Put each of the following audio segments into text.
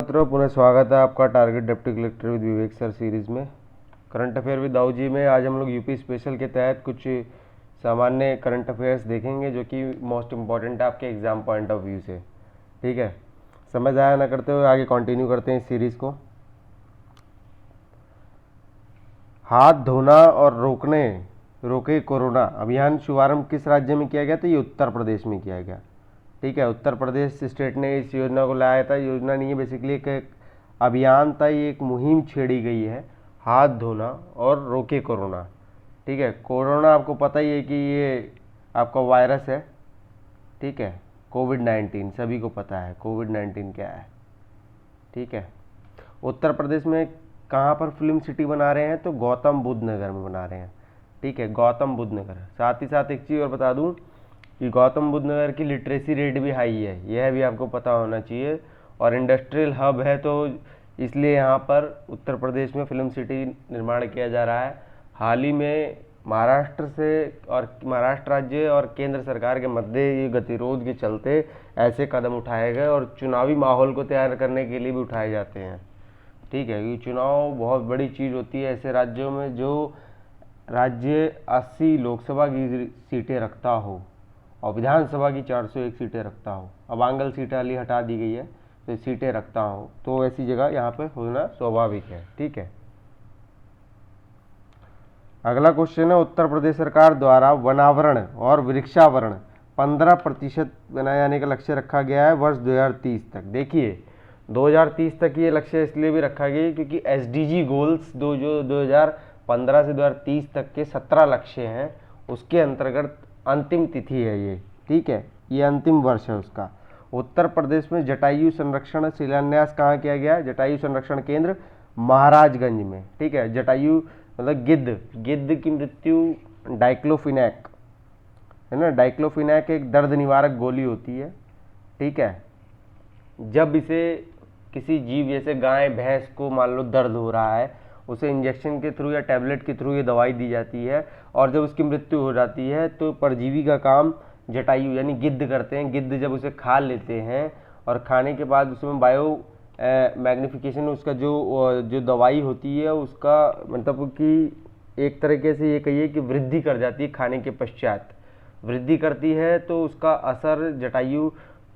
मित्रों, पुनः स्वागत है आपका target deputy collector with Vivek sir series में। Current affair with Dau ji में आज हम लोग यूपी स्पेशल के तहत कुछ सामान्य करंट अफेयर्स देखेंगे जो कि मोस्ट इम्पॉर्टेंट है आपके एग्जाम पॉइंट ऑफ व्यू से। ठीक है, समय ज़ाया ना करते हुए आगे कंटिन्यू करते हैं इस सीरीज़ को। हाथ धोना और रोके कोरोना अभियान शुभारंभ किस राज्य में किया गया? तो ये उत्तर प्रदेश में किया गया। ठीक है, उत्तर प्रदेश स्टेट ने इस योजना को लाया था। योजना नहीं है, बेसिकली एक अभियान था, ये एक मुहिम छेड़ी गई है, हाथ धोना और रोके कोरोना। ठीक है, कोरोना आपको पता ही है कि ये आपका वायरस है। ठीक है, कोविड-19 सभी को पता है कोविड-19 क्या है। ठीक है, उत्तर प्रदेश में कहाँ पर फिल्म सिटी बना रहे हैं? तो गौतम बुद्ध नगर में बना रहे हैं। ठीक है, गौतम बुद्ध नगर। साथ ही साथ एक चीज़ और बता दूं कि गौतम बुद्ध नगर की लिटरेसी रेट भी हाई है, यह भी आपको पता होना चाहिए। और इंडस्ट्रियल हब है, तो इसलिए यहाँ पर उत्तर प्रदेश में फिल्म सिटी निर्माण किया जा रहा है। हाल ही में महाराष्ट्र राज्य और केंद्र सरकार के मध्य ये गतिरोध के चलते ऐसे कदम उठाए गए और चुनावी माहौल को तैयार करने के लिए भी उठाए जाते हैं। ठीक है, ये चुनाव बहुत बड़ी चीज़ होती है ऐसे राज्यों में जो राज्य 80 लोकसभा की सीटें रखता हो और विधानसभा की 401 सीटें रखता हो। अब आंगल सीटें वाली हटा दी गई है, तो सीटें रखता हो, तो ऐसी जगह यहाँ पे होना स्वाभाविक है। ठीक है, अगला क्वेश्चन है, उत्तर प्रदेश सरकार द्वारा वनावरण और वृक्षावरण 15% बनाए जाने का लक्ष्य रखा गया है वर्ष 2030 तक। देखिए, 2030 तक ये लक्ष्य इसलिए भी रखा गया क्योंकि एसडीजी गोल्स जो 2015 से 2030 तक के 17 लक्ष्य हैं, उसके अंतर्गत अंतिम तिथि है ये। ठीक है, ये अंतिम वर्ष है उसका। उत्तर प्रदेश में जटायु संरक्षण शिलान्यास कहाँ किया गया? जटायु संरक्षण केंद्र महाराजगंज में। ठीक है, जटायु मतलब गिद्ध की मृत्यु डाइक्लोफिनैक है ना। डाइक्लोफिनैक एक दर्द निवारक गोली होती है। ठीक है, जब इसे किसी जीव जैसे गाय भैंस को मान लो दर्द हो रहा है, उसे इंजेक्शन के थ्रू या टैबलेट के थ्रू ये दवाई दी जाती है, और जब उसकी मृत्यु हो जाती है तो परजीवी का काम जटायु यानी गिद्ध करते हैं। गिद्ध जब उसे खा लेते हैं और खाने के बाद उसमें बायो मैग्निफिकेशन, उसका जो दवाई होती है उसका मतलब कि एक तरीके से ये कहिए कि वृद्धि कर जाती है। खाने के पश्चात वृद्धि करती है तो उसका असर जटायु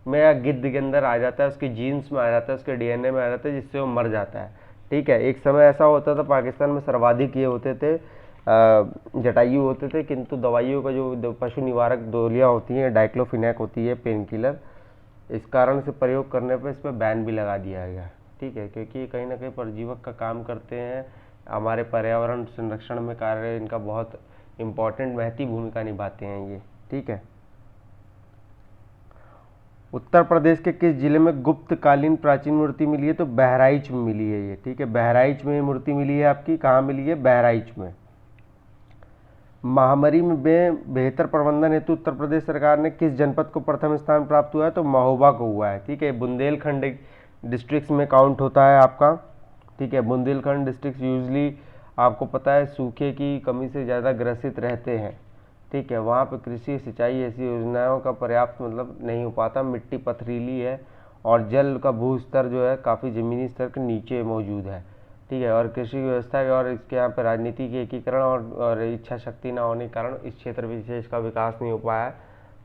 में या गिद्ध के अंदर आ जाता है, उसके जीन्स में आ जाता है, उसके डीएनए में आ जाता है, जिससे वो मर जाता है। ठीक है, एक समय ऐसा होता था पाकिस्तान में सर्वाधिक ये होते थे जटायु होते थे, किंतु दवाइयों का जो पशु निवारक गोलियाँ होती हैं, डाइक्लोफिनैक होती है पेन किलर, इस कारण से प्रयोग करने पर इस पर बैन भी लगा दिया गया। ठीक है, क्योंकि कहीं ना कहीं परजीवक का काम करते हैं, हमारे पर्यावरण संरक्षण में कार्य इनका बहुत इम्पोर्टेंट महती भूमिका निभाते हैं ये। ठीक है, उत्तर प्रदेश के किस जिले में गुप्तकालीन प्राचीन मूर्ति मिली है? तो बहराइच में मिली है ये। ठीक है, बहराइच में ये मूर्ति मिली है आपकी। कहाँ मिली है? बहराइच में। महामारी में बेहतर प्रबंधन हेतु उत्तर प्रदेश सरकार ने किस जनपद को प्रथम स्थान प्राप्त हुआ है? तो महोबा को हुआ है। ठीक है, बुंदेलखंड डिस्ट्रिक्ट्स में काउंट होता है आपका। ठीक है, बुंदेलखंड डिस्ट्रिक्ट यूजली आपको पता है सूखे की कमी से ज़्यादा ग्रसित रहते हैं। ठीक है, वहाँ पे कृषि सिंचाई ऐसी योजनाओं का पर्याप्त मतलब नहीं हो पाता, मिट्टी पथरीली है और जल का भू स्तर जो है काफ़ी ज़मीनी स्तर के नीचे मौजूद है। ठीक है, और कृषि व्यवस्था और इसके यहाँ पे राजनीति के एकीकरण और इच्छा शक्ति न होने के कारण इस क्षेत्र विशेष का विकास नहीं हो पाया है।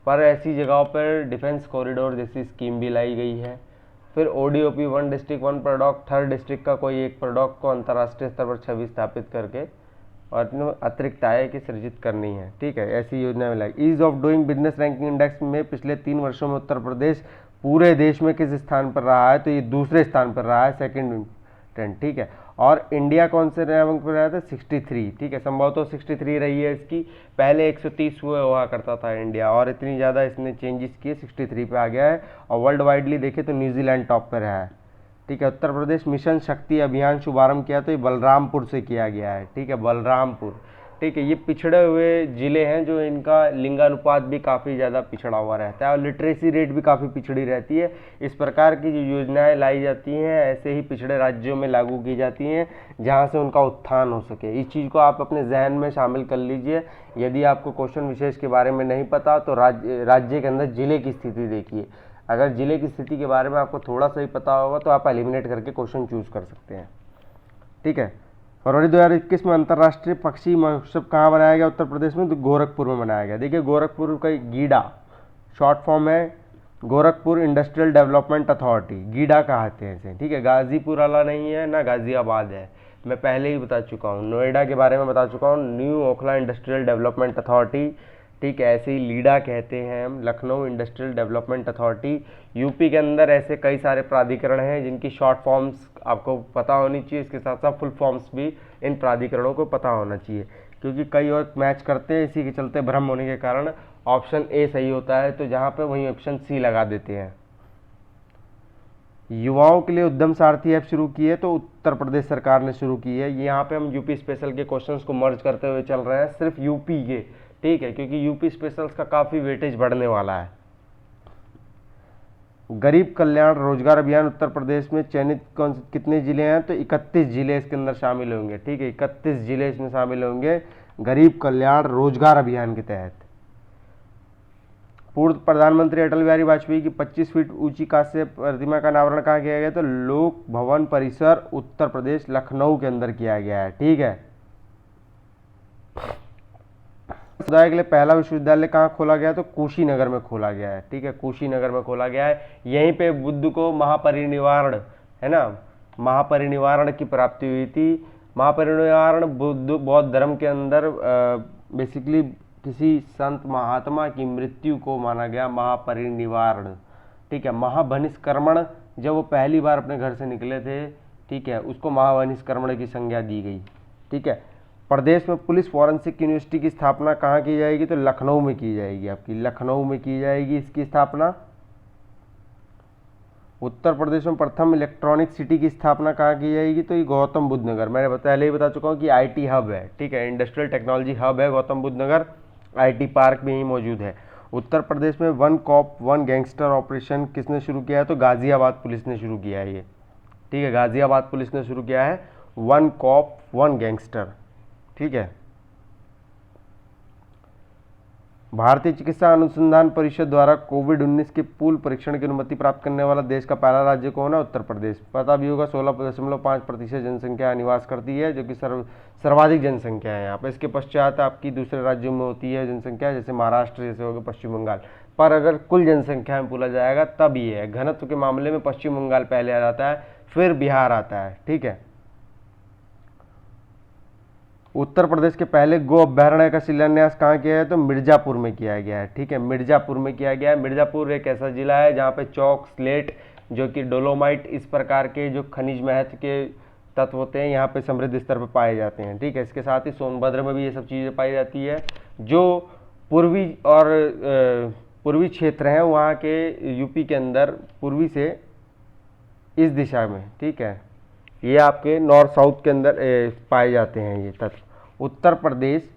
पर ऐसी जगहों पर डिफेंस कॉरिडोर जैसी स्कीम भी लाई गई है। फिर ODOP 1 district 1 product, third district का कोई एक प्रोडक्ट को अंतर्राष्ट्रीय स्तर पर छवि स्थापित करके और अतिरिक्त आय की सृजित करनी है। ठीक है, ऐसी योजना में लाई। Ease of doing business ranking index में पिछले 3 वर्षों में उत्तर प्रदेश पूरे देश में किस स्थान पर रहा है? तो ये दूसरे स्थान पर रहा है, सेकंड ट्रेंड। ठीक है, और इंडिया कौन से रैंक पर रहा था? 63। ठीक है, संभवतः 63 रही है इसकी। पहले 130 हुआ करता था इंडिया, और इतनी ज़्यादा इसने चेंजेस किए, 63 पे आ गया है। और वर्ल्ड वाइडली देखे तो न्यूजीलैंड टॉप पर है। ठीक है, उत्तर प्रदेश मिशन शक्ति अभियान शुभारंभ किया तो ये बलरामपुर से किया गया है। ठीक है, बलरामपुर। ठीक है, ये पिछड़े हुए ज़िले हैं जो इनका लिंगानुपात भी काफ़ी ज़्यादा पिछड़ा हुआ रहता है और लिटरेसी रेट भी काफ़ी पिछड़ी रहती है। इस प्रकार की जो योजनाएं लाई जाती हैं ऐसे ही पिछड़े राज्यों में लागू की जाती हैं जहां से उनका उत्थान हो सके। इस चीज़ को आप अपने जहन में शामिल कर लीजिए। यदि आपको क्वेश्चन विशेष के बारे में नहीं पता तो राज्य के अंदर ज़िले की स्थिति देखिए। अगर जिले की स्थिति के बारे में आपको थोड़ा सा ही पता होगा तो आप एलिमिनेट करके क्वेश्चन चूज कर सकते हैं, ठीक है। फरवरी 2021 में अंतर्राष्ट्रीय पक्षी महोत्सव कहाँ बनाया गया उत्तर प्रदेश में? तो गोरखपुर में बनाया गया। देखिए गोरखपुर का गीडा शॉर्ट फॉर्म है Gorakhpur industrial development authority, GIDA कहते हैं इसे, ठीक है। गाजीपुर वाला नहीं है ना गाजियाबाद है, मैं पहले ही बता चुका हूँ। नोएडा के बारे में बता चुका हूँ, new Okhla industrial development authority, ठीक है। ऐसे ही लीडा कहते हैं हम, Lucknow industrial development authority. UP के अंदर ऐसे कई सारे प्राधिकरण हैं जिनकी शॉर्ट फॉर्म्स आपको पता होनी चाहिए, इसके साथ साथ फुल फॉर्म्स भी इन प्राधिकरणों को पता होना चाहिए, क्योंकि कई और मैच करते हैं, इसी के चलते भ्रम होने के कारण ऑप्शन ए सही होता है, तो जहाँ पे वहीं ऑप्शन सी लगा देते हैं। युवाओं के लिए उद्यम सारथी ऐप शुरू की है, तो उत्तर प्रदेश सरकार ने शुरू की है। यहाँ पे हम यूपी स्पेशल के क्वेश्चंस को मर्ज करते हुए चल रहे हैं, सिर्फ यूपी के, ठीक है, क्योंकि यूपी स्पेशल्स का काफ़ी वेटेज बढ़ने वाला है। गरीब कल्याण रोजगार अभियान उत्तर प्रदेश में चयनित कितने जिले हैं? तो 31 जिले इसके अंदर शामिल होंगे, ठीक है। 31 जिले इसमें शामिल होंगे गरीब कल्याण रोजगार अभियान के तहत। पूर्व प्रधानमंत्री अटल बिहारी वाजपेयी की 25 फीट ऊंची कांस्य प्रतिमा का अनावरण कहाँ किया गया? तो लोक भवन परिसर उत्तर प्रदेश लखनऊ के अंदर किया गया है, ठीक है। समुदाय के लिए पहला विश्वविद्यालय कहाँ खोला गया? तो कुशीनगर में खोला गया है, ठीक है। कुशीनगर में खोला गया है। यहीं पे बुद्ध को महापरिनिर्वाण, है ना, महापरिनिर्वाण की प्राप्ति हुई थी। महापरिनिर्वाण बुद्ध बौद्ध धर्म के अंदर बेसिकली किसी संत महात्मा की मृत्यु को माना गया महापरिनिर्वाण, ठीक है। महाभनिष्कर्मण जब वो पहली बार अपने घर से निकले थे, ठीक है, उसको महाभनिष्कर्मण की संज्ञा दी गई, ठीक है। प्रदेश में पुलिस फॉरेंसिक यूनिवर्सिटी की स्थापना कहाँ की जाएगी? तो लखनऊ में की जाएगी, आपकी लखनऊ में की जाएगी इसकी स्थापना। उत्तर प्रदेश में प्रथम इलेक्ट्रॉनिक सिटी की स्थापना कहाँ की जाएगी? तो ये गौतम बुद्ध नगर, मैंने पहले ही बता चुका हूँ कि आईटी हब है, ठीक है, इंडस्ट्रियल टेक्नोलॉजी हब है गौतम बुद्ध नगर, आईटी पार्क भी यहीं मौजूद है। उत्तर प्रदेश में one cop one gangster operation किसने शुरू किया है? तो गाजियाबाद पुलिस ने शुरू किया है ये, ठीक है, गाजियाबाद पुलिस ने शुरू किया है वन कॉप वन गैंगस्टर, ठीक है। भारतीय चिकित्सा अनुसंधान परिषद द्वारा कोविड-19 के पूल परीक्षण की अनुमति प्राप्त करने वाला देश का पहला राज्य कौन है? उत्तर प्रदेश। पता भी होगा 16.5% जनसंख्या निवास करती है, जो कि सर्वाधिक जनसंख्या है यहाँ पर। इसके पश्चात आपकी दूसरे राज्यों में होती है जनसंख्या, जैसे महाराष्ट्र, जैसे हो गया पश्चिम बंगाल। पर अगर कुल जनसंख्या में बोला जाएगा तब ये है, घनत्व के मामले में पश्चिम बंगाल पहले आ जाता है, फिर बिहार आता है, ठीक है। उत्तर प्रदेश के पहले गो अभयारण्य का शिलान्यास कहाँ किया है? तो मिर्जापुर में किया गया है, ठीक है, मिर्जापुर में किया गया है। मिर्जापुर एक ऐसा जिला है जहाँ पे चौक, स्लेट, जो कि डोलोमाइट, इस प्रकार के जो खनिज महत्व के तत्व होते हैं यहाँ पे समृद्ध स्तर पर पाए जाते हैं, ठीक है। इसके साथ ही सोनभद्र में भी ये सब चीज़ें पाई जाती है। जो पूर्वी और पूर्वी क्षेत्र हैं वहाँ के यूपी के अंदर पूर्वी से इस दिशा में, ठीक है, ये आपके नॉर्थ साउथ के अंदर पाए जाते हैं ये तत्व। उत्तर प्रदेश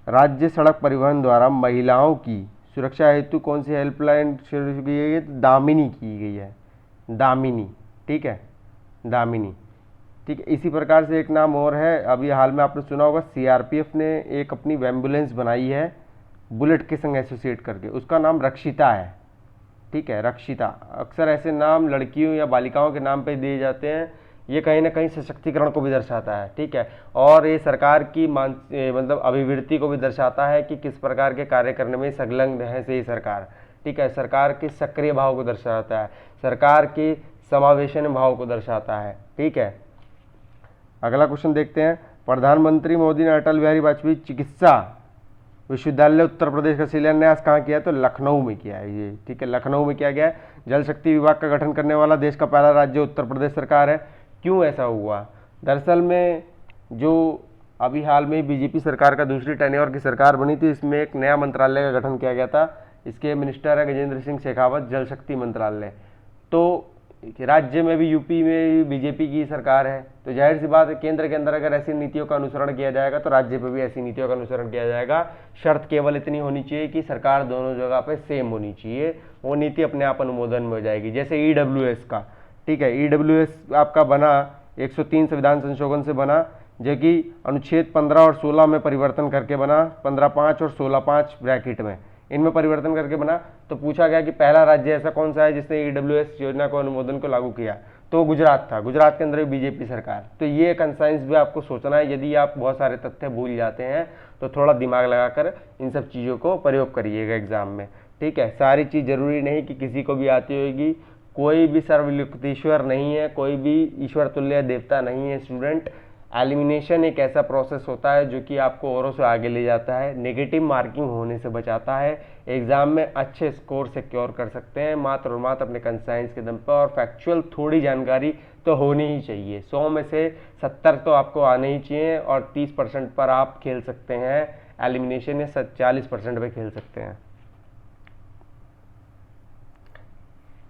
राज्य सड़क परिवहन द्वारा महिलाओं की सुरक्षा हेतु कौन सी हेल्पलाइन शुरू की गई है? तो दामिनी की गई है, दामिनी, ठीक है, दामिनी, ठीक है। इसी प्रकार से एक नाम और है, अभी हाल में आपने सुना होगा, सीआरपीएफ ने एक अपनी एम्बुलेंस बनाई है बुलेट के संग एसोसिएट करके, उसका नाम रक्षिता है, ठीक है, रक्षिता। अक्सर ऐसे नाम लड़कियों या बालिकाओं के नाम पे दिए जाते हैं, ये कहीं ना कहीं सशक्तिकरण को भी दर्शाता है, ठीक है, और ये सरकार की मतलब अभिवृत्ति को भी दर्शाता है कि किस प्रकार के कार्य करने में संलग्न है से ये सरकार, ठीक है, सरकार के सक्रिय भाव को दर्शाता है, सरकार के समावेशन भाव को दर्शाता है, ठीक है। अगला क्वेश्चन देखते हैं। प्रधानमंत्री मोदी ने अटल बिहारी वाजपेयी चिकित्सा विश्वविद्यालय उत्तर प्रदेश का शिलान्यास कहाँ किया है? तो लखनऊ में किया है ये, ठीक है, लखनऊ में किया गया है। जल शक्ति विभाग का गठन करने वाला देश का पहला राज्य उत्तर प्रदेश सरकार है। क्यों ऐसा हुआ? दरअसल में जो अभी हाल में बीजेपी सरकार का दूसरी टेन्योर की सरकार बनी थी, इसमें एक नया मंत्रालय का गठन किया गया था। इसके मिनिस्टर है गजेंद्र सिंह शेखावत, जल शक्ति मंत्रालय। तो राज्य में भी यूपी में भी बीजेपी की सरकार है, तो जाहिर सी बात है केंद्र के अंदर अगर ऐसी नीतियों का अनुसरण किया जाएगा तो राज्य पे भी ऐसी नीतियों का अनुसरण किया जाएगा। शर्त केवल इतनी होनी चाहिए कि सरकार दोनों जगह पे सेम होनी चाहिए, वो नीति अपने आप अनुमोदन में हो जाएगी। जैसे ईडब्ल्यूएस का, ठीक है, ईडब्ल्यूएस आपका बना 103 संविधान संशोधन से बना, जो कि अनुच्छेद 15 और 16 में परिवर्तन करके बना, 15(5) और 16(5) ब्रैकेट में इनमें परिवर्तन करके बना। तो पूछा गया कि पहला राज्य ऐसा कौन सा है जिसने ईडब्ल्यूएस योजना को अनुमोदन को लागू किया, तो गुजरात था। गुजरात के अंदर बीजेपी सरकार। तो ये कंसाइंस भी आपको सोचना है, यदि आप बहुत सारे तथ्य भूल जाते हैं तो थोड़ा दिमाग लगाकर इन सब चीज़ों को प्रयोग करिएगा एग्जाम में, ठीक है। सारी चीज़ जरूरी नहीं कि किसी को भी आती होगी, कोई भी सर्वलिप्त नहीं है, कोई भी ईश्वर तुल्य देवता नहीं है स्टूडेंट। एलिमिनेशन एक ऐसा प्रोसेस होता है जो कि आपको औरों से आगे ले जाता है, नेगेटिव मार्किंग होने से बचाता है, एग्जाम में अच्छे स्कोर सिक्योर कर सकते हैं मात्र और मात्र अपने कंसाइंस के दम पर। और फैक्चुअल थोड़ी जानकारी तो होनी ही चाहिए, 100 में से 70 तो आपको आने ही चाहिए, और 30% पर आप खेल सकते हैं एलिमिनेशन, या 40% पे खेल सकते हैं।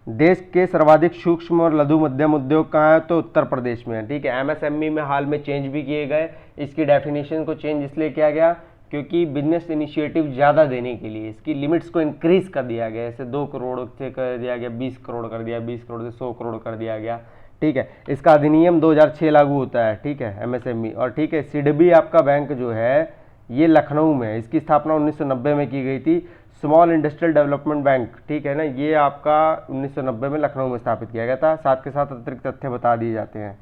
देश के सर्वाधिक सूक्ष्म और लघु मध्यम उद्योग कहाँ है, तो उत्तर प्रदेश में है, ठीक है। एमएसएमई में हाल में चेंज भी किए गए। इसकी डेफिनेशन को चेंज इसलिए किया गया क्योंकि बिजनेस इनिशिएटिव ज़्यादा देने के लिए इसकी लिमिट्स को इंक्रीज कर दिया गया। जैसे 2 करोड़ से कर दिया गया 20 करोड़ कर दिया, 20 करोड़ से 100 करोड़ कर दिया गया, ठीक है। इसका अधिनियम 2006 लागू होता है, ठीक है, एमएसएमई। और ठीक है, सिडबी आपका बैंक जो है ये लखनऊ में है। इसकी स्थापना 1990 में की गई थी। स्मॉल इंडस्ट्रियल डेवलपमेंट बैंक, ठीक है ना, ये आपका 1990 में लखनऊ में स्थापित किया गया था। साथ के साथ अतिरिक्त तथ्य बता दिए जाते हैं,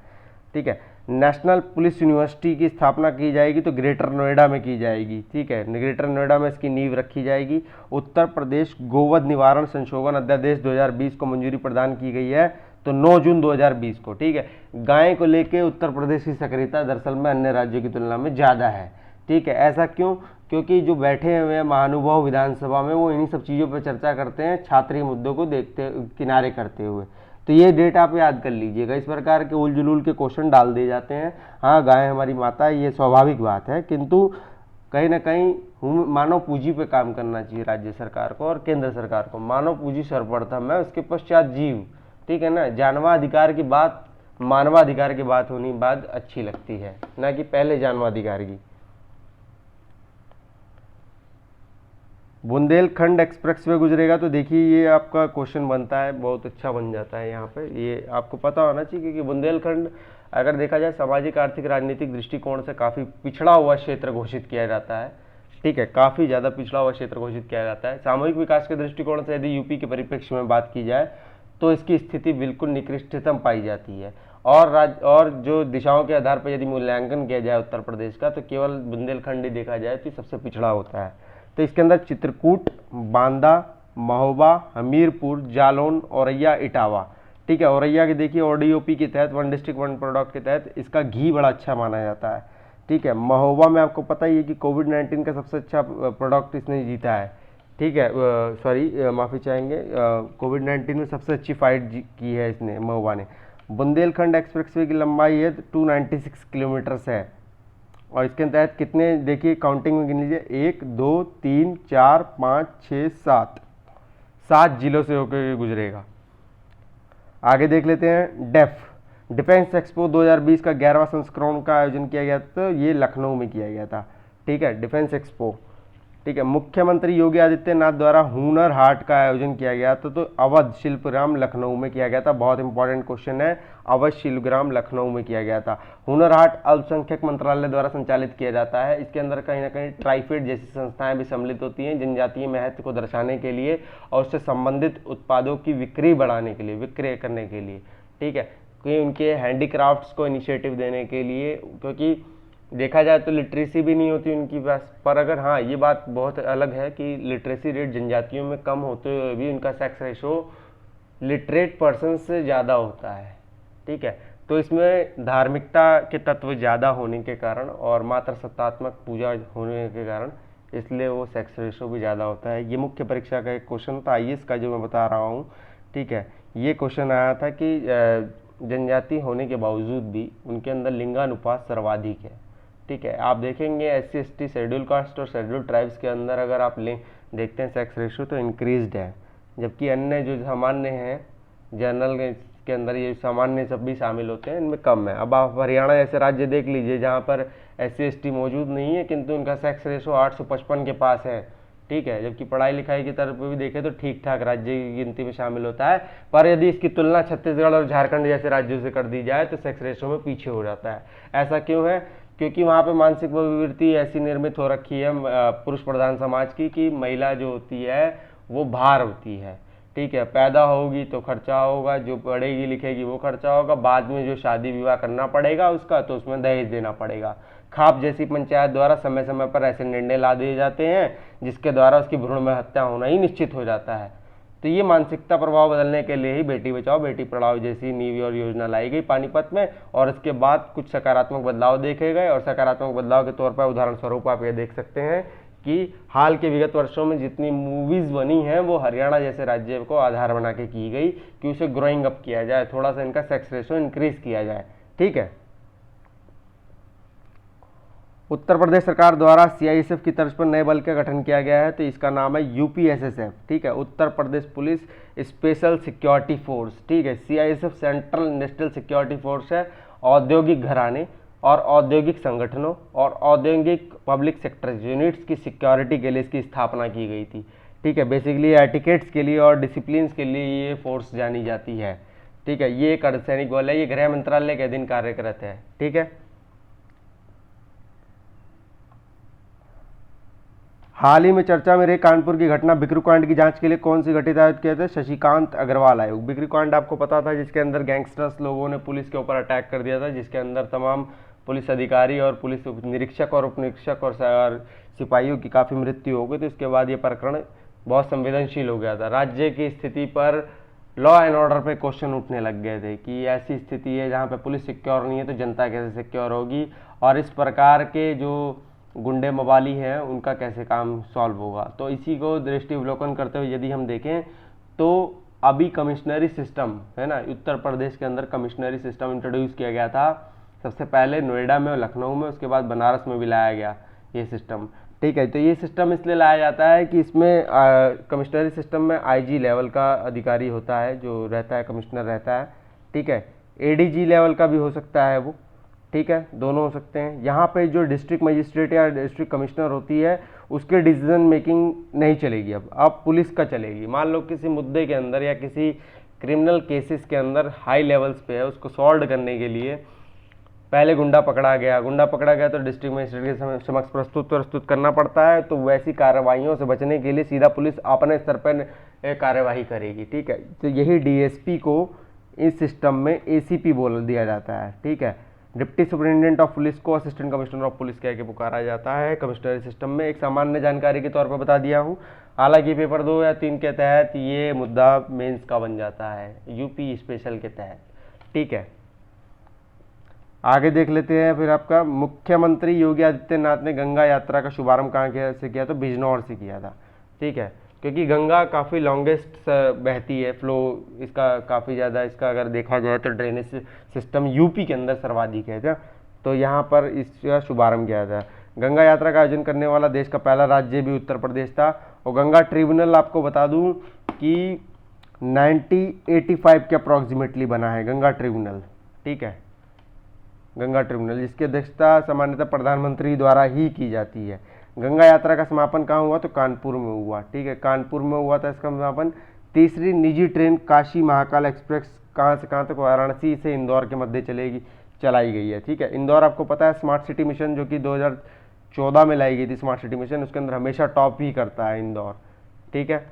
ठीक है। नेशनल पुलिस यूनिवर्सिटी की स्थापना की जाएगी तो ग्रेटर नोएडा में की जाएगी, ठीक है। ग्रेटर नोएडा में इसकी नींव रखी जाएगी। उत्तर प्रदेश गोवध निवारण संशोधन अध्यादेश 2020 को मंजूरी प्रदान की गई है, तो 9 जून 2020 को, ठीक है। गाय को लेके उत्तर प्रदेश की सक्रियता दरअसल में अन्य राज्यों की तुलना में ज़्यादा है, ठीक है। ऐसा क्यों? क्योंकि जो बैठे हुए हैं महानुभाव विधानसभा में वो इन्हीं सब चीज़ों पर चर्चा करते हैं, छात्रीय मुद्दों को देखते किनारे करते हुए। तो ये डेट आप याद कर लीजिएगा। इस प्रकार के उल जुलूल के क्वेश्चन डाल दिए जाते हैं। हाँ, गाय हमारी माता है, ये स्वाभाविक बात है, किंतु कहीं ना कहीं मानव पूंजी पे काम करना चाहिए राज्य सरकार को और केंद्र सरकार को। मानव पूंजी सर्वप्रथम है, उसके पश्चात जीव, ठीक है ना। जानवाधिकार की बात मानवाधिकार की बात होने बाद अच्छी लगती है, ना कि पहले जानवाधिकार की। बुंदेलखंड एक्सप्रेसवे गुजरेगा, तो देखिए ये आपका क्वेश्चन बनता है, बहुत अच्छा बन जाता है यहाँ पे। ये आपको पता होना चाहिए क्योंकि बुंदेलखंड अगर देखा जाए सामाजिक आर्थिक राजनीतिक दृष्टिकोण से काफ़ी पिछड़ा हुआ क्षेत्र घोषित किया जाता है, ठीक है। काफ़ी ज़्यादा पिछड़ा हुआ क्षेत्र घोषित किया जाता है। सामूहिक विकास के दृष्टिकोण से यदि यूपी के परिप्रेक्ष्य में बात की जाए तो इसकी स्थिति बिल्कुल निकृष्टतम पाई जाती है। और जो दिशाओं के आधार पर यदि मूल्यांकन किया जाए उत्तर प्रदेश का, तो केवल बुंदेलखंड ही देखा जाए तो सबसे पिछड़ा होता है। तो इसके अंदर चित्रकूट, बांदा, महोबा, हमीरपुर, जालौन, औरैया, इटावा, ठीक है। औरैया के देखिए ओडीओपी के तहत, वन डिस्ट्रिक्ट वन प्रोडक्ट के तहत इसका घी बड़ा अच्छा माना जाता है, ठीक है। महोबा में आपको पता ही है कि कोविड-19 का सबसे अच्छा प्रोडक्ट इसने जीता है, ठीक है। सॉरी, माफ़ी चाहेंगे, कोविड-19 में सबसे अच्छी फाइट की है इसने, महोबा ने। बुंदेलखंड एक्सप्रेसवे की लंबाई है 296 किलोमीटर्स है, और इसके तहत कितने देखिए काउंटिंग में गिन लीजिए, 1 2 3 4 5 6 7 जिलों से होकर गुजरेगा। आगे देख लेते हैं डिफेंस एक्सपो 2020 का 11वां संस्करण का आयोजन किया गया था, तो ये लखनऊ में किया गया था, ठीक है। डिफेंस एक्सपो, ठीक है। मुख्यमंत्री योगी आदित्यनाथ द्वारा हुनर हाट का आयोजन किया गया था, तो अवध शिल्पग्राम लखनऊ में किया गया था। बहुत इंपॉर्टेंट क्वेश्चन है, अवध शिल्पग्राम लखनऊ में किया गया था। हुनर हाट अल्पसंख्यक मंत्रालय द्वारा संचालित किया जाता है। इसके अंदर कहीं ना कहीं ट्राइफेड जैसी संस्थाएं भी सम्मिलित होती हैं, जनजातीय महत्व को दर्शाने के लिए और उससे संबंधित उत्पादों की बिक्री बढ़ाने के लिए, विक्रय करने के लिए, ठीक है। क्योंकि उनके हैंडीक्राफ्ट्स को इनिशिएटिव देने के लिए, क्योंकि देखा जाए तो लिटरेसी भी नहीं होती उनकी पास। पर अगर हाँ, ये बात बहुत अलग है कि लिटरेसी रेट जनजातियों में कम होते हुए भी उनका सेक्स रेशो लिटरेट पर्सन से ज़्यादा होता है, ठीक है। तो इसमें धार्मिकता के तत्व ज़्यादा होने के कारण और मात्र सत्तात्मक पूजा होने के कारण इसलिए वो सेक्स रेशो भी ज़्यादा होता है। ये मुख्य परीक्षा का एक क्वेश्चन था आईएएस का जो मैं बता रहा हूँ, ठीक है। ये क्वेश्चन आया था कि जनजाति होने के बावजूद भी उनके अंदर लिंगानुपात सर्वाधिक है, ठीक है। आप देखेंगे SC ST शेड्यूल कास्ट और शेड्यूल ट्राइब्स के अंदर अगर आप देखते हैं सेक्स रेशो तो इंक्रीज्ड है, जबकि अन्य जो सामान्य हैं जनरल के अंदर ये सामान्य सब भी शामिल होते हैं, इनमें कम है। अब आप हरियाणा जैसे राज्य देख लीजिए जहाँ पर SC ST मौजूद नहीं है, किंतु उनका सेक्स रेशो 855 के पास है, ठीक है। जबकि पढ़ाई लिखाई की तरफ भी देखें तो ठीक ठाक राज्य की गिनती में शामिल होता है। पर यदि इसकी तुलना छत्तीसगढ़ और झारखंड जैसे राज्यों से कर दी जाए तो सेक्स रेशो में पीछे हो जाता है। ऐसा क्यों है? क्योंकि वहाँ पे मानसिक प्रवृत्ति ऐसी निर्मित हो रखी है पुरुष प्रधान समाज की कि महिला जो होती है वो भार होती है, ठीक है। पैदा होगी तो खर्चा होगा, जो पढ़ेगी लिखेगी वो खर्चा होगा, बाद में जो शादी विवाह करना पड़ेगा उसका तो उसमें दहेज देना पड़ेगा। खाप जैसी पंचायत द्वारा समय समय पर ऐसे निर्णय ला दिए जाते हैं जिसके द्वारा उसकी भ्रूण में हत्या होना ही निश्चित हो जाता है। तो ये मानसिकता प्रभाव बदलने के लिए ही बेटी बचाओ बेटी पढ़ाओ जैसी नीति और योजना लाई गई पानीपत में, और इसके बाद कुछ सकारात्मक बदलाव देखे गए। और सकारात्मक बदलाव के तौर पर उदाहरण स्वरूप आप ये देख सकते हैं कि हाल के विगत वर्षों में जितनी मूवीज बनी हैं वो हरियाणा जैसे राज्य को आधार बना के की गई कि उसे ग्रोइंग अप किया जाए, थोड़ा सा इनका सेक्स रेशो इंक्रीज किया जाए, ठीक है। उत्तर प्रदेश सरकार द्वारा सीआईएसएफ की तर्ज पर नए बल का गठन किया गया है, तो इसका नाम है यूपीएसएसएफ, ठीक है, उत्तर प्रदेश पुलिस स्पेशल सिक्योरिटी फोर्स, ठीक है। CISF central national security force है, औद्योगिक घराने और औद्योगिक संगठनों और औद्योगिक पब्लिक सेक्टर यूनिट्स की सिक्योरिटी के लिए इसकी स्थापना की गई थी, ठीक है। बेसिकली एटिकेट्स के लिए और डिसिप्लिन के लिए ये फोर्स जानी जाती है, ठीक है। ये एक अर्धसैनिक बल है, ये गृह मंत्रालय के अधीन कार्यरत है, ठीक है। हाल ही में चर्चा में रही कानपुर की घटना बिक्रू कांड की जांच के लिए कौन सी घटित आयोग किए थे? शशिकांत अग्रवाल आयोग। बिक्रू कांड आपको पता था जिसके अंदर गैंगस्टर्स लोगों ने पुलिस के ऊपर अटैक कर दिया था, जिसके अंदर तमाम पुलिस अधिकारी और पुलिस निरीक्षक और उपनिरीक्षक और सिपाहियों की काफ़ी मृत्यु हो गई थी। उसके बाद ये प्रकरण बहुत संवेदनशील हो गया था। राज्य की स्थिति पर लॉ एंड ऑर्डर पे क्वेश्चन उठने लग गए थे कि ऐसी स्थिति है जहाँ पे पुलिस सिक्योर नहीं है तो जनता कैसे सिक्योर होगी, और इस प्रकार के जो गुंडे मवाली हैं उनका कैसे काम सॉल्व होगा। तो इसी को दृष्टिवलोकन करते हुए यदि हम देखें तो अभी कमिश्नरी सिस्टम है ना, उत्तर प्रदेश के अंदर कमिश्नरी सिस्टम इंट्रोड्यूस किया गया था सबसे पहले नोएडा में और लखनऊ में, उसके बाद बनारस में भी लाया गया ये सिस्टम, ठीक है। तो ये सिस्टम इसलिए लाया जाता है कि इसमें कमिश्नरी सिस्टम में आईजी लेवल का अधिकारी होता है जो रहता है, कमिश्नर रहता है, ठीक है। एडीजी लेवल का भी हो सकता है वो, ठीक है, दोनों हो सकते हैं। यहाँ पे जो डिस्ट्रिक्ट मजिस्ट्रेट या डिस्ट्रिक्ट कमिश्नर होती है उसके डिसीजन मेकिंग नहीं चलेगी, अब पुलिस का चलेगी। मान लो किसी मुद्दे के अंदर या किसी क्रिमिनल केसेस के अंदर हाई लेवल्स पे है, उसको सॉल्व करने के लिए पहले गुंडा पकड़ा गया तो डिस्ट्रिक्ट मजिस्ट्रेट के समक्ष प्रस्तुत करना पड़ता है। तो वैसी कार्रवाइयों से बचने के लिए सीधा पुलिस अपने स्तर पर कार्यवाही करेगी, ठीक है। तो यही डीएसपी को इस सिस्टम में एसीपी बोल दिया जाता है, ठीक है। डिप्टी सुपरिटेंडेंट ऑफ पुलिस को असिस्टेंट कमिश्नर ऑफ पुलिस कह के पुकारा जाता है कमिश्नरी सिस्टम में। एक सामान्य जानकारी के तौर पर बता दिया हूँ, हालांकि पेपर 2 या 3 के तहत ये मुद्दा मेंस का बन जाता है यूपी स्पेशल के तहत, ठीक है। आगे देख लेते हैं फिर आपका मुख्यमंत्री योगी आदित्यनाथ ने गंगा यात्रा का शुभारंभ कहाँ से किया? तो बिजनौर से किया था, ठीक है, क्योंकि गंगा काफ़ी लॉन्गेस्ट बहती है, फ्लो इसका काफ़ी ज़्यादा, इसका अगर देखा जाए तो ड्रेनेज सिस्टम यूपी के अंदर सर्वाधिक है क्या, तो यहाँ पर इसका शुभारंभ किया था। गंगा यात्रा का आयोजन करने वाला देश का पहला राज्य भी उत्तर प्रदेश था। और गंगा ट्रिब्यूनल आपको बता दूँ कि 1985 के अप्रॉक्सीमेटली बना है गंगा ट्रिब्यूनल, ठीक है, गंगा ट्रिब्यूनल, जिसकी अध्यक्षता सामान्यतः प्रधानमंत्री द्वारा ही की जाती है। गंगा यात्रा का समापन कहाँ हुआ? तो कानपुर में हुआ, ठीक है, कानपुर में हुआ था इसका समापन। तीसरी निजी ट्रेन काशी महाकाल एक्सप्रेस कहाँ से कहाँ तक? वाराणसी से इंदौर के मध्य चलाई गई है, ठीक है। इंदौर आपको पता है स्मार्ट सिटी मिशन जो कि 2014 में लाई गई थी, स्मार्ट सिटी मिशन, उसके अंदर हमेशा टॉप ही करता है इंदौर, ठीक है।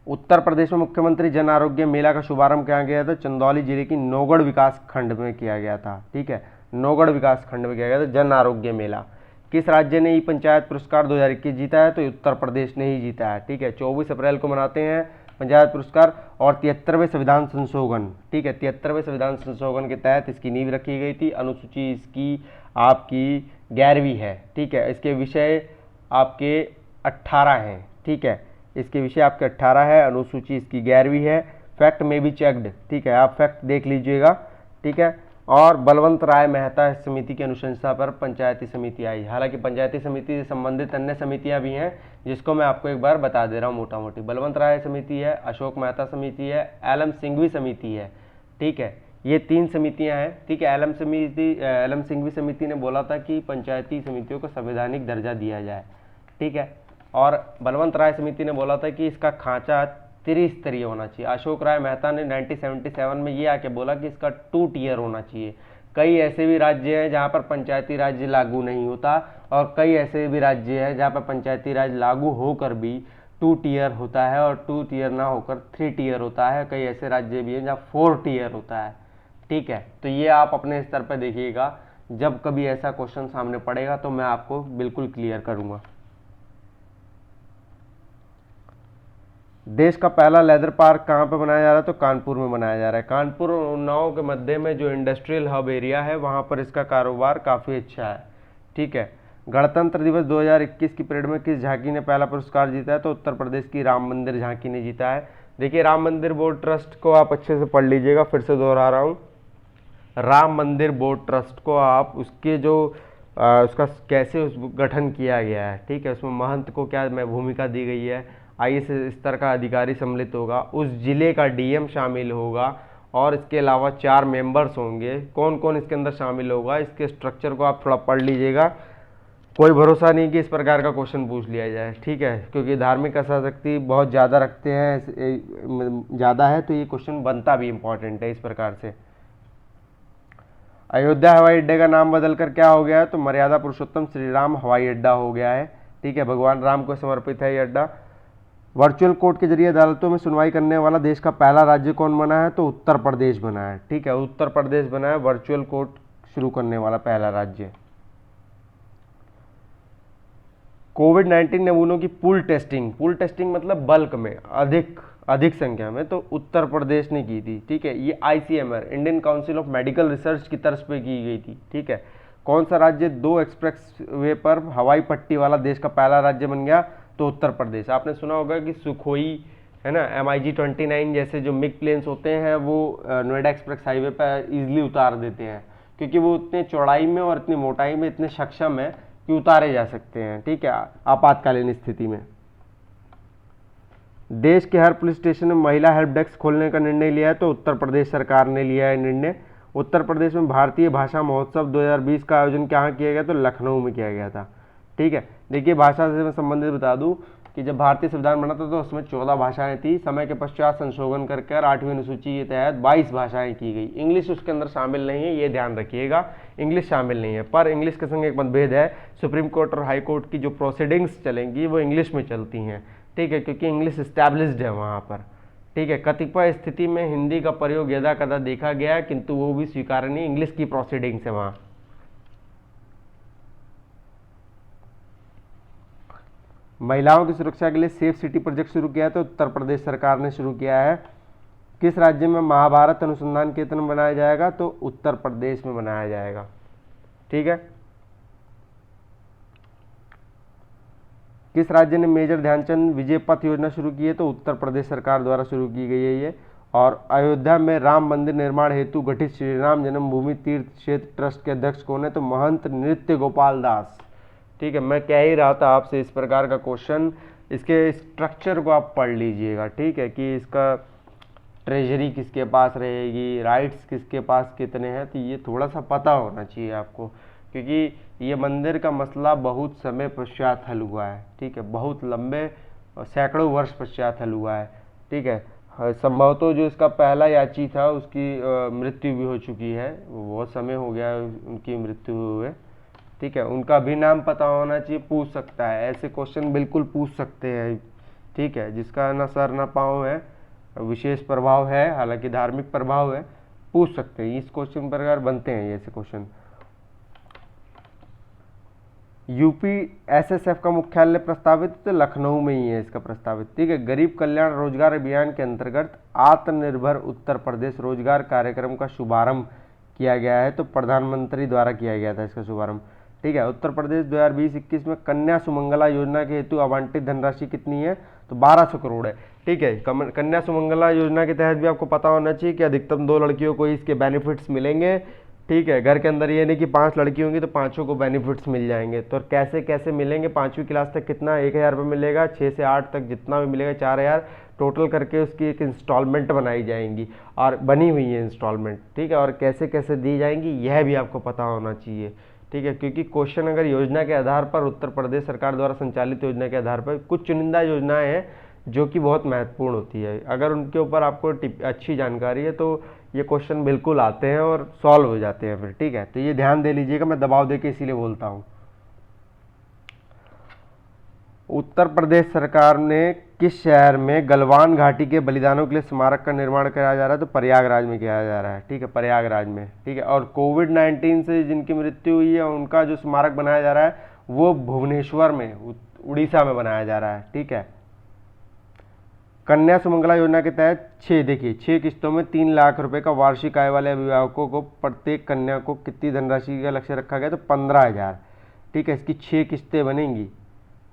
उत्तर प्रदेश में मुख्यमंत्री जन आरोग्य मेला का शुभारंभ किया गया था चंदौली जिले की नौगढ़ विकास खंड में किया गया था, ठीक है, नौगढ़ विकास खंड में किया गया था जन आरोग्य मेला। किस राज्य ने ई पंचायत पुरस्कार 2021 जीता है? तो उत्तर प्रदेश ने ही जीता है, ठीक है। 24 अप्रैल को मनाते हैं पंचायत पुरस्कार। और 73वें संविधान संशोधन, ठीक है, 73वें संविधान संशोधन के तहत इसकी नींव रखी गई थी। अनुसूची इसकी आपकी 11वीं है, ठीक है। इसके विषय आपके 18 हैं, ठीक है, इसके विषय आपके 18 है, अनुसूची इसकी 11वीं है। फैक्ट में भी चेक्ड, ठीक है, आप फैक्ट देख लीजिएगा, ठीक है। और बलवंत राय मेहता समिति की अनुशंसा पर पंचायती समिति आई। हालांकि पंचायती समिति से संबंधित अन्य समितियां भी हैं जिसको मैं आपको एक बार बता दे रहा हूं मोटा मोटी। बलवंत राय समिति है, अशोक मेहता समिति है, एलएम सिंघवी समिति है, ठीक है, ये 3 समितियां हैं, ठीक है। एलएम सिंघवी समिति ने बोला था कि पंचायती समितियों को संवैधानिक दर्जा दिया जाए, ठीक है। और बलवंत राय समिति ने बोला था कि इसका खांचा त्रिस्तरीय होना चाहिए। अशोक राय मेहता ने 1977 में ये आके बोला कि इसका 2 टियर होना चाहिए, कई ऐसे भी राज्य हैं जहाँ पर पंचायती राज लागू नहीं होता, और कई ऐसे भी राज्य हैं जहाँ पर पंचायती राज लागू होकर भी 2 टियर होता है, और 2 टियर ना होकर 3 टियर होता है। कई ऐसे राज्य भी हैं जहाँ 4 टियर होता है। ठीक है, तो ये आप अपने स्तर पर देखिएगा, जब कभी ऐसा क्वेश्चन सामने पड़ेगा तो मैं आपको बिल्कुल क्लियर करूंगा। देश का पहला लेदर पार्क कहाँ पे बनाया जा रहा है? तो कानपुर में बनाया जा रहा है। कानपुर और उन्नाव के मध्य में जो इंडस्ट्रियल हब एरिया है वहाँ पर इसका कारोबार काफ़ी अच्छा है। ठीक है, गणतंत्र दिवस 2021 की परेड में किस झांकी ने पहला पुरस्कार जीता है? तो उत्तर प्रदेश की राम मंदिर झांकी ने जीता है। देखिए, राम मंदिर बोर्ड ट्रस्ट को आप अच्छे से पढ़ लीजिएगा, फिर से दोहरा रहा हूँ, राम मंदिर बोर्ड ट्रस्ट को आप उसके जो उसका कैसे उस गठन किया गया है, ठीक है, उसमें महंत को क्या भूमिका दी गई है, आईएएस स्तर का अधिकारी सम्मिलित होगा, उस जिले का डीएम शामिल होगा, और इसके अलावा 4 मेंबर्स होंगे। कौन कौन इसके अंदर शामिल होगा, इसके स्ट्रक्चर को आप थोड़ा पढ़ लीजिएगा। कोई भरोसा नहीं कि इस प्रकार का क्वेश्चन पूछ लिया जाए, ठीक है, क्योंकि धार्मिक आसक्ति बहुत ज़्यादा रखते हैं, ज़्यादा है, तो ये क्वेश्चन बनता भी इम्पोर्टेंट है इस प्रकार से। अयोध्या हवाई अड्डे का नाम बदलकर क्या हो गया है? तो मर्यादा पुरुषोत्तम श्री राम हवाई अड्डा हो गया है। ठीक है, भगवान राम को समर्पित है ये अड्डा। वर्चुअल कोर्ट के जरिए अदालतों में सुनवाई करने वाला देश का पहला राज्य कौन बना है? तो उत्तर प्रदेश बना है। ठीक है, उत्तर प्रदेश बना है वर्चुअल कोर्ट शुरू करने वाला पहला राज्य। कोविड-19 नमूनों की पूल टेस्टिंग मतलब बल्क में, अधिक संख्या में, तो उत्तर प्रदेश ने की थी। ठीक है, ये ICMR Indian council of medical research की तर्ज पे की गई थी। ठीक है, कौन सा राज्य 2 एक्सप्रेस वे पर हवाई पट्टी वाला देश का पहला राज्य बन गया? तो उत्तर प्रदेश। आपने सुना होगा कि सुखोई है ना, MiG-29 जैसे जो मिग प्लेन्स होते हैं वो नोएडा एक्सप्रेस हाईवे पर इजिली उतार देते हैं, क्योंकि वो इतने चौड़ाई में और इतनी मोटाई में इतने सक्षम है कि उतारे जा सकते हैं। ठीक है, आपातकालीन स्थिति में। देश के हर पुलिस स्टेशन में महिला हेल्प डेस्क खोलने का निर्णय लिया है, तो उत्तर प्रदेश सरकार ने लिया है निर्णय। उत्तर प्रदेश में भारतीय भाषा महोत्सव 2020 का आयोजन कहाँ किया गया? तो लखनऊ में किया गया था। ठीक है, देखिए, भाषा से मैं संबंधित बता दूं कि जब भारतीय संविधान बना था तो उसमें 14 भाषाएं थी। समय के पश्चात संशोधन करके 8वीं अनुसूची के तहत 22 भाषाएं की गई। इंग्लिश उसके अंदर शामिल नहीं है, ये ध्यान रखिएगा, इंग्लिश शामिल नहीं है। पर इंग्लिश के संग एक मतभेद है, सुप्रीम कोर्ट और हाई कोर्ट की जो प्रोसीडिंग्स चलेंगी वो इंग्लिश में चलती हैं। ठीक है, क्योंकि इंग्लिश इस्टेब्लिश्ड है वहाँ पर। ठीक है, कतिपय स्थिति में हिंदी का प्रयोग यदा कदा देखा गया है, किंतु वो भी स्वीकार्य नहीं, इंग्लिश की प्रोसीडिंग्स है वहाँ। महिलाओं की सुरक्षा के लिए सेफ सिटी प्रोजेक्ट शुरू किया है, तो उत्तर प्रदेश सरकार ने शुरू किया है। किस राज्य में महाभारत अनुसंधान केंद्र बनाया जाएगा? तो उत्तर प्रदेश में बनाया जाएगा। ठीक है, किस राज्य ने मेजर ध्यानचंद विजय पथ योजना शुरू की है? तो उत्तर प्रदेश सरकार द्वारा शुरू की गई है ये। और अयोध्या में राम मंदिर निर्माण हेतु गठित श्री राम जन्मभूमि तीर्थ क्षेत्र ट्रस्ट के अध्यक्ष कौन है? तो महंत नृत्य गोपाल दास। ठीक है, मैं कह ही रहा था आपसे इस प्रकार का क्वेश्चन, इसके स्ट्रक्चर को आप पढ़ लीजिएगा। ठीक है, कि इसका ट्रेजरी किसके पास रहेगी, राइट्स किसके पास कितने हैं, तो ये थोड़ा सा पता होना चाहिए आपको, क्योंकि ये मंदिर का मसला बहुत समय पश्चात हल हुआ है। ठीक है, बहुत लंबे सैकड़ों वर्ष पश्चात हल हुआ है। ठीक है, संभवतः जो इसका पहला याची था उसकी मृत्यु भी हो चुकी है, बहुत समय हो गया उनकी मृत्यु हुए। ठीक है, उनका भी नाम पता होना चाहिए, पूछ सकता है, ऐसे क्वेश्चन बिल्कुल पूछ सकते हैं। ठीक है, जिसका ना सर ना पाँव है, विशेष प्रभाव है, हालांकि धार्मिक प्रभाव है, पूछ सकते हैं, इस क्वेश्चन प्रकार बनते हैं ऐसे क्वेश्चन। यूपी SSF का मुख्यालय प्रस्तावित तो लखनऊ में ही है इसका प्रस्तावित। ठीक है, गरीब कल्याण रोजगार अभियान के अंतर्गत आत्मनिर्भर उत्तर प्रदेश रोजगार कार्यक्रम का शुभारंभ किया गया है, तो प्रधानमंत्री द्वारा किया गया था इसका शुभारंभ। ठीक है, उत्तर प्रदेश 2020-21 में कन्या सुमंगला योजना के हेतु आवंटित धनराशि कितनी है? तो 1200 करोड़ है। ठीक है, कन्या सुमंगला योजना के तहत भी आपको पता होना चाहिए कि अधिकतम 2 लड़कियों को इसके बेनिफिट्स मिलेंगे। ठीक है, घर के अंदर ये नहीं कि 5 लड़की होंगी तो 5 को बेनिफिट्स मिल जाएंगे। तो कैसे कैसे मिलेंगे? 5वीं क्लास तक कितना? 1000 रुपये मिलेगा, 6 से 8 तक जितना भी मिलेगा 4000, टोटल करके उसकी एक इंस्टॉलमेंट बनाई जाएंगी, और बनी हुई है इंस्टॉलमेंट। ठीक है, और कैसे कैसे दी जाएंगी यह भी आपको पता होना चाहिए। ठीक है, क्योंकि क्वेश्चन अगर योजना के आधार पर, उत्तर प्रदेश सरकार द्वारा संचालित योजना के आधार पर, कुछ चुनिंदा योजनाएं हैं जो कि बहुत महत्वपूर्ण होती है, अगर उनके ऊपर आपको अच्छी जानकारी है तो ये क्वेश्चन बिल्कुल आते हैं और सॉल्व हो जाते हैं फिर, ठीक है। तो ये ध्यान दे लीजिएगा, मैं दबाव दे के इसीलिए बोलता हूँ। उत्तर प्रदेश सरकार ने किस शहर में गलवान घाटी के बलिदानों के लिए स्मारक का निर्माण कराया जा रहा है? तो प्रयागराज में किया जा रहा है, ठीक है, प्रयागराज में, ठीक है। और कोविड-19 से जिनकी मृत्यु हुई है उनका जो स्मारक बनाया जा रहा है वो भुवनेश्वर में, उड़ीसा में बनाया जा रहा है, ठीक है। कन्या सुमंगला योजना के तहत 6 किस्तों में 3 लाख रुपए का वार्षिक आय वाले अभिभावकों को प्रत्येक कन्या को कितनी धनराशि का लक्ष्य रखा गया? तो 15,000, ठीक है। इसकी 6 किस्तें बनेंगी,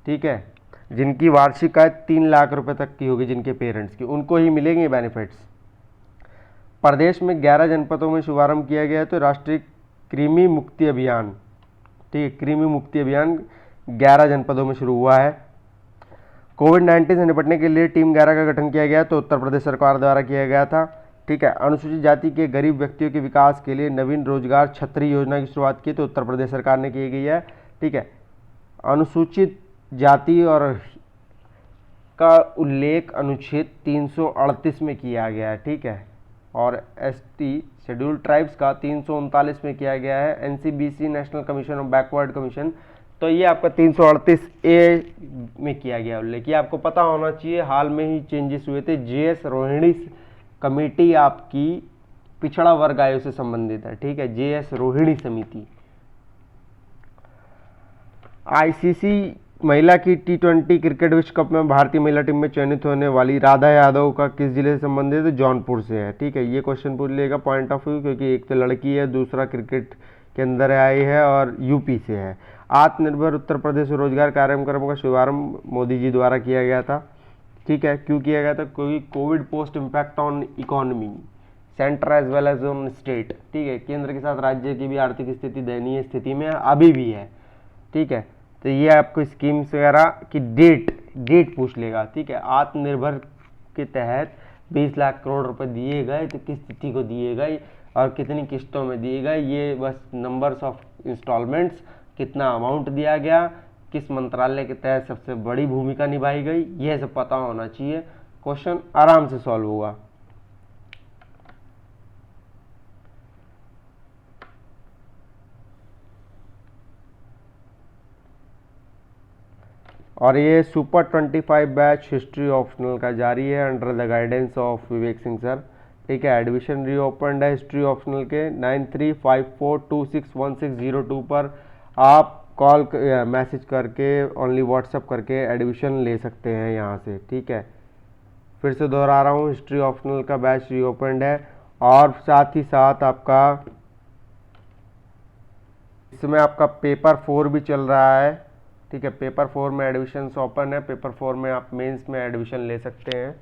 ठीक है। जिनकी वार्षिक आय 3 लाख रुपए तक की होगी, जिनके पेरेंट्स की, उनको ही मिलेंगे बेनिफिट्स। प्रदेश में 11 जनपदों में शुभारंभ किया गया है तो राष्ट्रीय कृमि मुक्ति अभियान, ठीक है, कृमि मुक्ति अभियान 11 जनपदों में शुरू हुआ है। कोविड-19 से निपटने के लिए टीम 11 का गठन किया गया तो उत्तर प्रदेश सरकार द्वारा किया गया था, ठीक है। अनुसूचित जाति के गरीब व्यक्तियों के विकास के लिए नवीन रोजगार छतरी योजना की शुरुआत की तो उत्तर प्रदेश सरकार ने की गई है, ठीक है। अनुसूचित जाति और का उल्लेख अनुच्छेद 338 में किया गया है, ठीक है। और एसटी शेड्यूल्ड ट्राइब्स का 339 में किया गया है। NCBC national commission of backward commission, तो ये आपका 338A में किया गया उल्लेख। ये आपको पता होना चाहिए, हाल में ही चेंजेस हुए थे। जेएस रोहिणी कमेटी आपकी पिछड़ा वर्ग आयोग से संबंधित है, ठीक है, जेएस रोहिणी समिति। आईसीसी महिला की T20 क्रिकेट विश्व कप में भारतीय महिला टीम में चयनित होने वाली राधा यादव का किस जिले से संबंधित है? जौनपुर से है, ठीक है। ये क्वेश्चन पूछ लेगा पॉइंट ऑफ व्यू, क्योंकि एक तो लड़की है, दूसरा क्रिकेट के अंदर आई है और यूपी से है। आत्मनिर्भर उत्तर प्रदेश रोजगार कार्यक्रम का शुभारंभ मोदी जी द्वारा किया गया था, ठीक है। क्यों किया गया था? क्योंकि Covid post impact on economy, centre as well as on state, ठीक है। केंद्र के साथ राज्य की भी आर्थिक स्थिति दयनीय स्थिति में अभी भी है, ठीक है। तो ये आपको स्कीम्स वगैरह की डेट पूछ लेगा, ठीक है। आत्मनिर्भर के तहत 20 लाख करोड़ रुपए दिए गए, तो किस तिथि को दिए गए और कितनी किस्तों में दिए गए, ये बस नंबर्स ऑफ इंस्टॉलमेंट्स, कितना अमाउंट दिया गया, किस मंत्रालय के तहत सबसे बड़ी भूमिका निभाई गई, यह सब पता होना चाहिए। क्वेश्चन आराम से सॉल्व होगा। और ये सुपर 25 बैच हिस्ट्री ऑप्शनल का जारी है under the guidance of Vivek Singh sir, ठीक है। एडमिशन रीओपन्ड है हिस्ट्री ऑप्शनल के। 9354261602 पर आप कॉल मैसेज करके ओनली व्हाट्सअप करके एडमिशन ले सकते हैं यहाँ से, ठीक है। फिर से दोहरा रहा हूँ, हिस्ट्री ऑप्शनल का बैच रीओपन्ड है और साथ ही साथ आपका इसमें आपका पेपर 4 भी चल रहा है, ठीक है। पेपर 4 में एडमिशन ओपन है, पेपर 4 में आप मेंस में एडमिशन ले सकते हैं,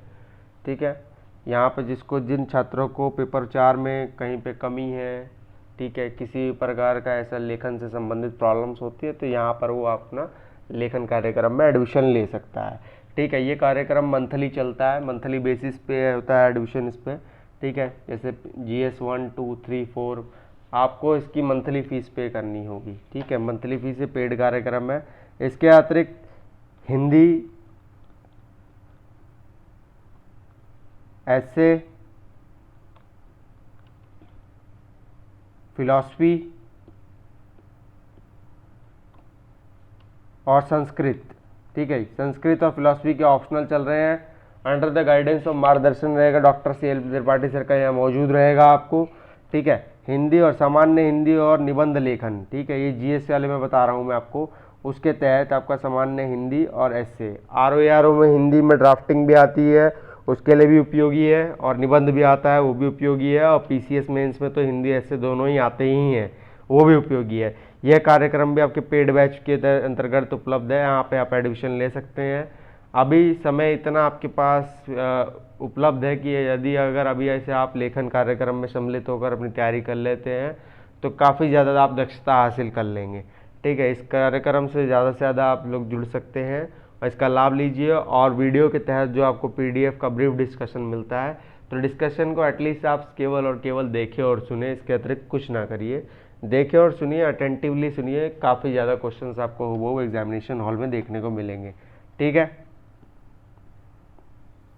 ठीक है। यहाँ पे जिन छात्रों को पेपर 4 में कहीं पे कमी है, ठीक है, किसी प्रकार का ऐसा लेखन से संबंधित प्रॉब्लम्स होती है, तो यहाँ पर वो अपना लेखन कार्यक्रम में एडमिशन ले सकता है, ठीक है। ये कार्यक्रम मंथली चलता है, मंथली बेसिस पे होता है एडमिशन इस पर, ठीक है। जैसे GS 1, 2, 3, 4 आपको इसकी मंथली फीस पे करनी होगी, ठीक है। मंथली फीस से पेड कार्यक्रम है। इसके अतिरिक्त हिंदी, ऐसे, फिलॉसफी और संस्कृत, ठीक है। संस्कृत और फिलॉसफी के ऑप्शनल चल रहे हैं। अंडर द गाइडेंस और मार्गदर्शन रहेगा डॉक्टर CL त्रिपाठी सर का, यहाँ मौजूद रहेगा आपको, ठीक है। हिंदी और सामान्य हिंदी और निबंध लेखन, ठीक है। ये GS वाले में बता रहा हूँ मैं आपको, उसके तहत आपका सामान्य हिंदी और ऐसे RO में हिंदी में ड्राफ्टिंग भी आती है, उसके लिए भी उपयोगी है, और निबंध भी आता है, वो भी उपयोगी है। और PCS मेंस में तो हिंदी ऐसे दोनों ही आते ही हैं, वो भी उपयोगी है। यह कार्यक्रम भी आपके पेड बैच के अंतर्गत उपलब्ध है, यहाँ पे आप एडमिशन ले सकते हैं। अभी समय इतना आपके पास उपलब्ध है कि यदि अगर अभी ऐसे आप लेखन कार्यक्रम में सम्मिलित होकर अपनी तैयारी कर लेते हैं तो काफ़ी ज़्यादा आप दक्षता हासिल कर लेंगे, ठीक है। इस कार्यक्रम से ज़्यादा आप लोग जुड़ सकते हैं और इसका लाभ लीजिए। और वीडियो के तहत जो आपको PDF का ब्रीफ डिस्कशन मिलता है, तो डिस्कशन को एटलीस्ट आप केवल और केवल देखें और सुने, इसके अतिरिक्त कुछ ना करिए। देखें और सुनिए, अटेंटिवली सुनिए, काफ़ी ज़्यादा क्वेश्चंस आपको वो एग्जामिनेशन हॉल में देखने को मिलेंगे, ठीक है।